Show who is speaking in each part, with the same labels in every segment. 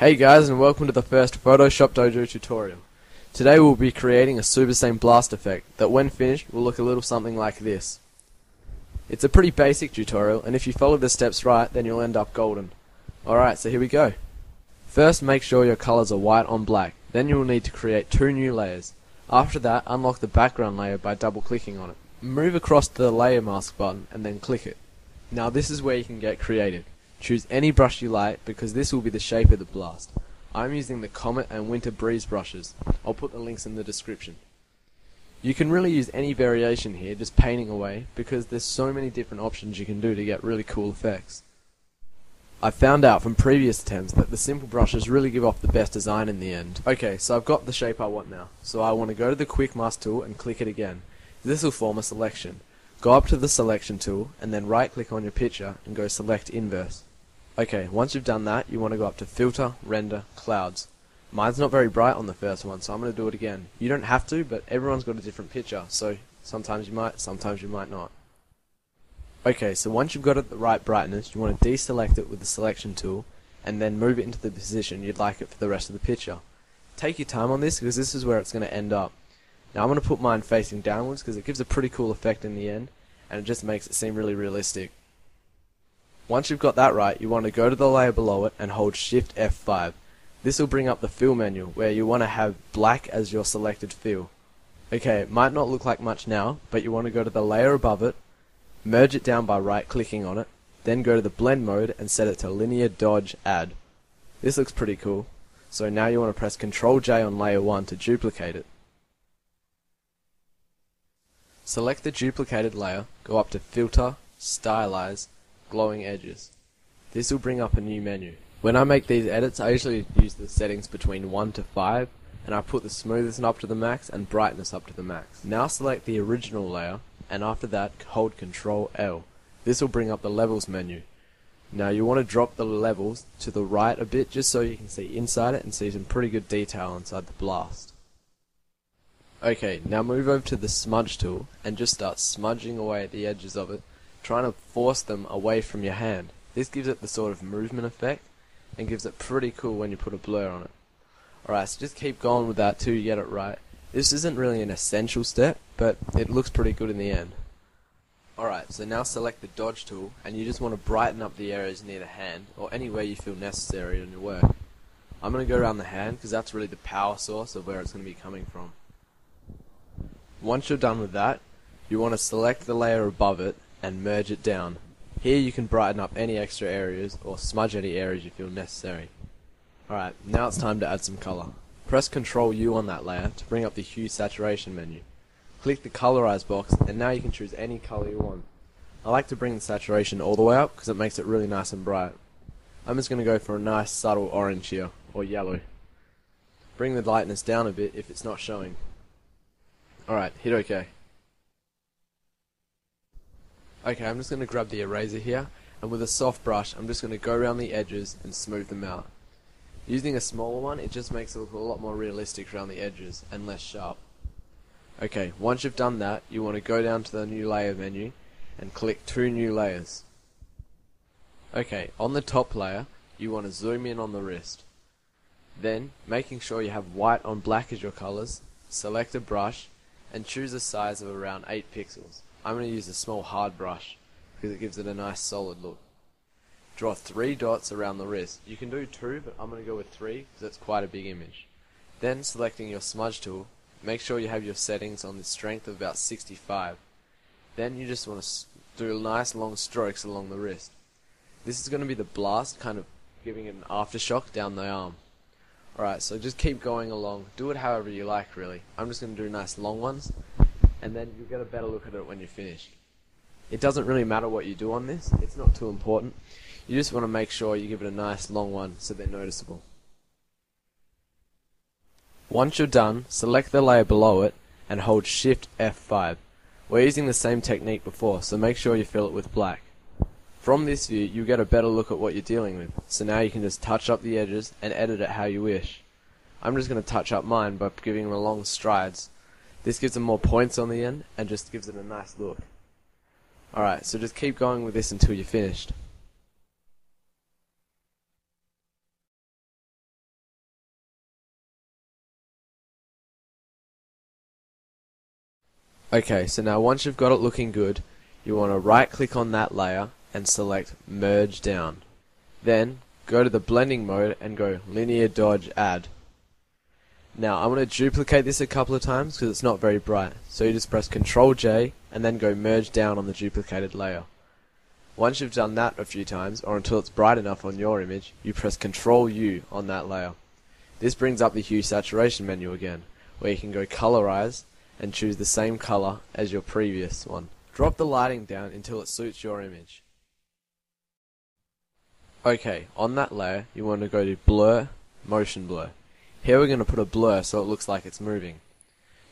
Speaker 1: Hey guys, and welcome to the first Photoshop Dojo tutorial. Today we'll be creating a Super Saiyan blast effect that when finished will look a little something like this. It's a pretty basic tutorial, and if you follow the steps right then you'll end up golden. Alright, so here we go. First, make sure your colors are white on black. Then you will need to create 2 new layers. After that, unlock the background layer by double clicking on it. Move across to the layer mask button and then click it. Now this is where you can get creative. Choose any brush you like because this will be the shape of the blast. I'm using the Comet and Winter Breeze brushes. I'll put the links in the description. You can really use any variation here, just painting away, because there's so many different options you can do to get really cool effects. I found out from previous attempts that the simple brushes really give off the best design in the end. Okay, so I've got the shape I want now. So I want to go to the Quick Mask tool and click it again. This will form a selection. Go up to the selection tool and then right click on your picture and go select inverse. Okay, once you've done that, you want to go up to Filter, Render, Clouds. Mine's not very bright on the first one, so I'm going to do it again. You don't have to, but everyone's got a different picture, so sometimes you might not. Okay, so once you've got it the right brightness, you want to deselect it with the selection tool, and then move it into the position you'd like it for the rest of the picture. Take your time on this, because this is where it's going to end up. Now I'm going to put mine facing downwards, because it gives a pretty cool effect in the end, and it just makes it seem really realistic. Once you've got that right, you want to go to the layer below it and hold Shift F5. This will bring up the fill menu where you want to have black as your selected fill. Okay, it might not look like much now, but you want to go to the layer above it, merge it down by right clicking on it, then go to the blend mode and set it to linear dodge add. This looks pretty cool. So now you want to press Ctrl J on layer 1 to duplicate it. Select the duplicated layer, go up to Filter, Stylize, Glowing Edges. This will bring up a new menu. When I make these edits, I usually use the settings between 1 to 5, and I put the smoothness up to the max and brightness up to the max. Now select the original layer, and after that hold Ctrl L. This will bring up the levels menu. Now you want to drop the levels to the right a bit just so you can see inside it and see some pretty good detail inside the blast. Okay, now move over to the smudge tool and just start smudging away at the edges of it, trying to force them away from your hand. This gives it the sort of movement effect and gives it pretty cool when you put a blur on it. Alright, so just keep going with that till you get it right. This isn't really an essential step, but it looks pretty good in the end. Alright, so now select the dodge tool and you just want to brighten up the areas near the hand or anywhere you feel necessary in your work. I'm going to go around the hand because that's really the power source of where it's going to be coming from. Once you're done with that, you want to select the layer above it and merge it down. Here you can brighten up any extra areas or smudge any areas you feel necessary. Alright, now it's time to add some color. Press Ctrl U on that layer to bring up the Hue Saturation menu. Click the Colorize box and now you can choose any color you want. I like to bring the saturation all the way up because it makes it really nice and bright. I'm just going to go for a nice subtle orange here, or yellow. Bring the lightness down a bit if it's not showing. Alright, hit OK. Okay, I'm just going to grab the eraser here, and with a soft brush, I'm just going to go around the edges and smooth them out. Using a smaller one, it just makes it look a lot more realistic around the edges, and less sharp. Okay, once you've done that, you want to go down to the new layer menu, and click 2 new layers. Okay, on the top layer, you want to zoom in on the wrist. Then, making sure you have white on black as your colors, select a brush, and choose a size of around 8 pixels. I'm going to use a small hard brush because it gives it a nice solid look. Draw 3 dots around the wrist. You can do 2, but I'm going to go with 3 because it's quite a big image. Then selecting your smudge tool, make sure you have your settings on the strength of about 65. Then you just want to do nice long strokes along the wrist. This is going to be the blast, kind of giving it an aftershock down the arm. Alright, so just keep going along. Do it however you like, really. I'm just going to do nice long ones, and then you'll get a better look at it when you're finished. It doesn't really matter what you do on this. It's not too important. You just want to make sure you give it a nice long one so they're noticeable. Once you're done, select the layer below it and hold Shift F5. We're using the same technique before, so make sure you fill it with black. From this view, you get a better look at what you're dealing with, so now you can just touch up the edges and edit it how you wish. I'm just going to touch up mine by giving them long strides. This gives them more points on the end and just gives it a nice look. Alright, so just keep going with this until you're finished. Okay, so now once you've got it looking good, you want to right click on that layer and select Merge Down. Then go to the blending mode and go Linear Dodge Add. Now I'm going to duplicate this a couple of times because it's not very bright, so you just press Ctrl J and then go Merge Down on the duplicated layer. Once you've done that a few times, or until it's bright enough on your image, you press Ctrl U on that layer. This brings up the Hue Saturation menu again, where you can go Colorize and choose the same color as your previous one. Drop the lighting down until it suits your image. Okay, on that layer you want to go to Blur, Motion Blur. Here we're going to put a blur so it looks like it's moving.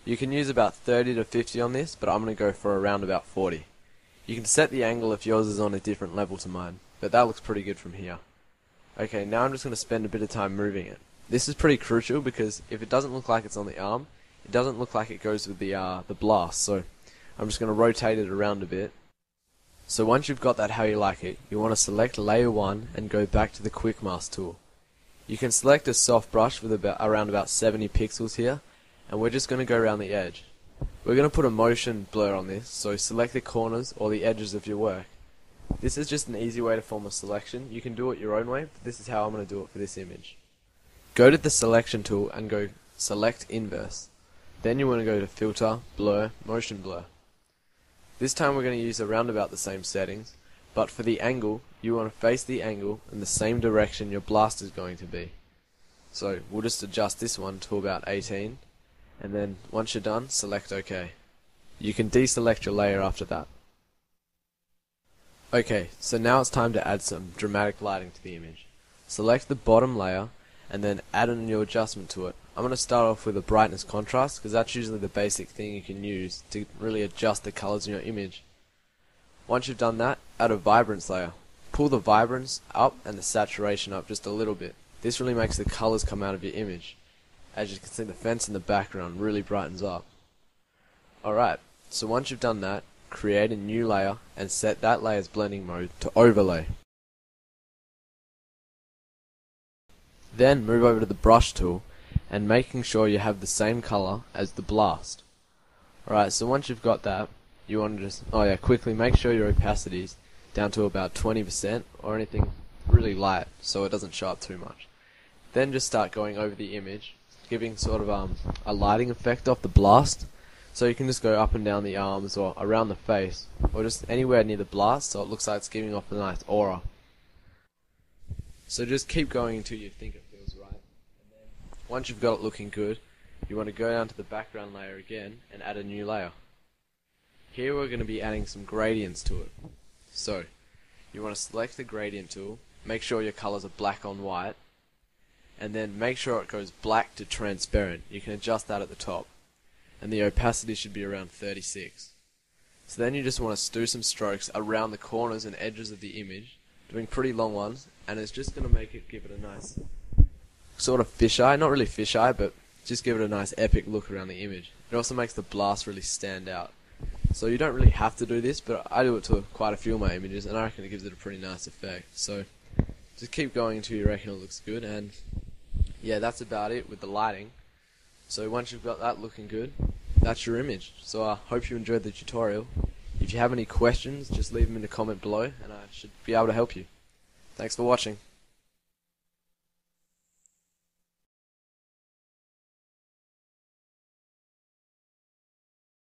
Speaker 1: You can use about 30 to 50 on this, but I'm going to go for around about 40. You can set the angle if yours is on a different level to mine, but that looks pretty good from here. Okay, now I'm just going to spend a bit of time moving it. This is pretty crucial because if it doesn't look like it's on the arm, it doesn't look like it goes with the blast, so I'm just going to rotate it around a bit. So once you've got that how you like it, you want to select layer 1 and go back to the Quick Mask tool. You can select a soft brush with around about 70 pixels here, and we're just going to go around the edge. We're going to put a motion blur on this, so select the corners or the edges of your work. This is just an easy way to form a selection. You can do it your own way, but this is how I'm going to do it for this image. Go to the selection tool and go select inverse. Then you want to go to filter, blur, motion blur. This time we're going to use around about the same settings, but for the angle, you want to face the angle in the same direction your blast is going to be. So we'll just adjust this one to about 18, and then once you're done, select OK. You can deselect your layer after that. Okay, so now it's time to add some dramatic lighting to the image. Select the bottom layer, and then add a new adjustment to it. I'm going to start off with a brightness contrast, because that's usually the basic thing you can use to really adjust the colors in your image. Once you've done that, add a vibrance layer. Pull the vibrance up and the saturation up just a little bit. This really makes the colors come out of your image. As you can see, the fence in the background really brightens up. Alright, so once you've done that, create a new layer and set that layer's blending mode to overlay. Then move over to the brush tool and making sure you have the same color as the blast. Alright, so once you've got that, you want to just, quickly make sure your opacity is down to about 20% or anything really light so it doesn't show up too much. Then just start going over the image, giving sort of a lighting effect off the blast. So you can just go up and down the arms or around the face or just anywhere near the blast so it looks like it's giving off a nice aura. So just keep going until you think it feels right. And then once you've got it looking good, you want to go down to the background layer again and add a new layer. Here we're going to be adding some gradients to it. So you want to select the gradient tool, make sure your colors are black on white, and then make sure it goes black to transparent. You can adjust that at the top. And the opacity should be around 36. So then you just want to do some strokes around the corners and edges of the image, doing pretty long ones, and it's just going to make it give it a nice sort of fisheye, not really fisheye, but just give it a nice epic look around the image. It also makes the blast really stand out. So you don't really have to do this, but I do it to quite a few of my images, and I reckon it gives it a pretty nice effect. So just keep going until you reckon it looks good, and yeah, that's about it with the lighting. So once you've got that looking good, that's your image. So I hope you enjoyed the tutorial. If you have any questions, just leave them in the comment below and I should be able to help you. Thanks for watching.